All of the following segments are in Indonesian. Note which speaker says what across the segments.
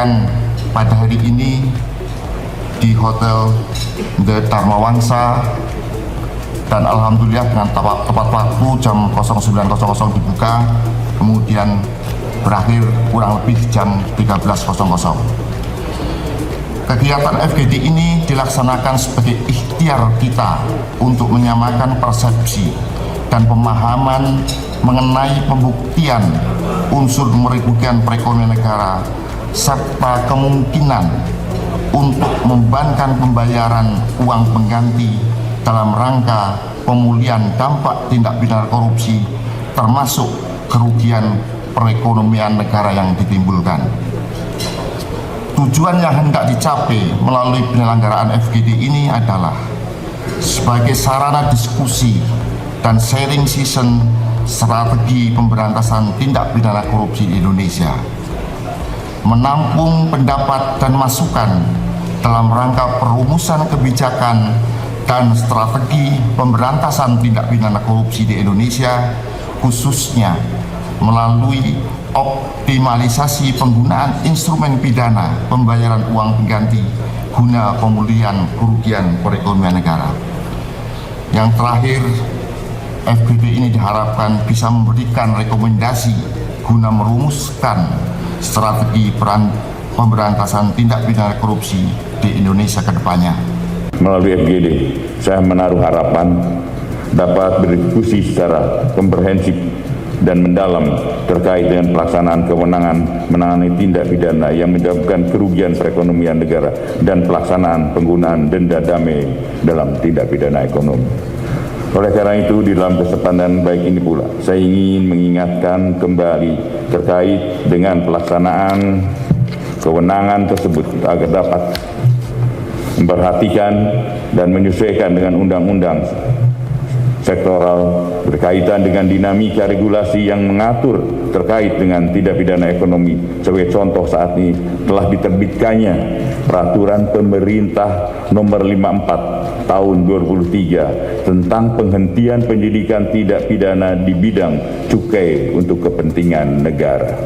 Speaker 1: dilaksanakan pada hari ini di Hotel The Dharma Wangsa, dan alhamdulillah dengan tepat waktu jam 09.00 dibuka, kemudian berakhir kurang lebih jam 13.00. Kegiatan FGD ini dilaksanakan sebagai ikhtiar kita untuk menyamakan persepsi dan pemahaman mengenai pembuktian unsur merugikan perekonomian negara serta kemungkinan untuk membebankan pembayaran uang pengganti dalam rangka pemulihan dampak tindak pidana korupsi, termasuk kerugian perekonomian negara yang ditimbulkan. Tujuan yang hendak dicapai melalui penyelenggaraan FGD ini adalah sebagai sarana diskusi dan sharing session strategi pemberantasan tindak pidana korupsi di Indonesia, menampung pendapat dan masukan dalam rangka perumusan kebijakan dan strategi pemberantasan tindak pidana korupsi di Indonesia, khususnya melalui optimalisasi penggunaan instrumen pidana pembayaran uang pengganti guna pemulihan kerugian perekonomian negara. Yang terakhir, FGD ini diharapkan bisa memberikan rekomendasi guna merumuskan strategi pemberantasan tindak pidana korupsi di Indonesia ke depannya.
Speaker 2: Melalui FGD, saya menaruh harapan dapat berdiskusi secara komprehensif dan mendalam terkait dengan pelaksanaan kewenangan menangani tindak pidana yang menyebabkan kerugian perekonomian negara dan pelaksanaan penggunaan denda damai dalam tindak pidana ekonomi. Oleh karena itu, di dalam kesempatan baik ini pula, saya ingin mengingatkan kembali terkait dengan pelaksanaan kewenangan tersebut agar dapat memperhatikan dan menyesuaikan dengan undang-undang sektoral berkaitan dengan dinamika regulasi yang mengatur terkait dengan tindak pidana ekonomi. Sebagai contoh, saat ini telah diterbitkannya Peraturan Pemerintah Nomor 54 Tahun 2003 tentang penghentian penyidikan tindak pidana di bidang cukai untuk kepentingan negara.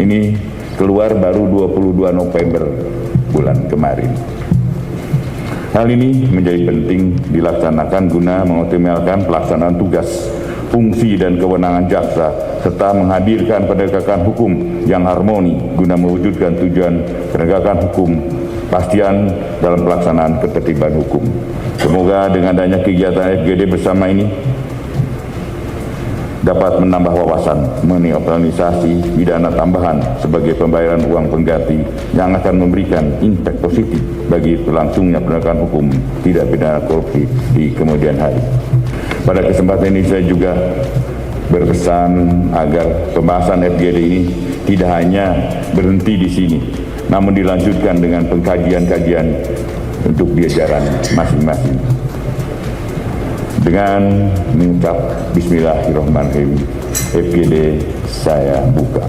Speaker 2: Ini keluar baru 22 November bulan kemarin. Hal ini menjadi penting dilaksanakan guna mengoptimalkan pelaksanaan tugas, fungsi dan kewenangan jaksa serta menghadirkan penegakan hukum yang harmoni guna mewujudkan tujuan penegakan hukum, pastian dalam pelaksanaan ketertiban hukum. Semoga dengan adanya kegiatan FGD bersama ini dapat menambah wawasan mengenai optimalisasi pidana tambahan sebagai pembayaran uang pengganti yang akan memberikan impact positif bagi berlangsungnya penegakan hukum tidak pidana korupsi di kemudian hari. Pada kesempatan ini saya juga berpesan agar pembahasan FGD ini tidak hanya berhenti di sini, namun dilanjutkan dengan pengkajian-kajian untuk di jajaran masing-masing. Dengan mengucap Bismillahirrahmanirrahim, FGD saya buka.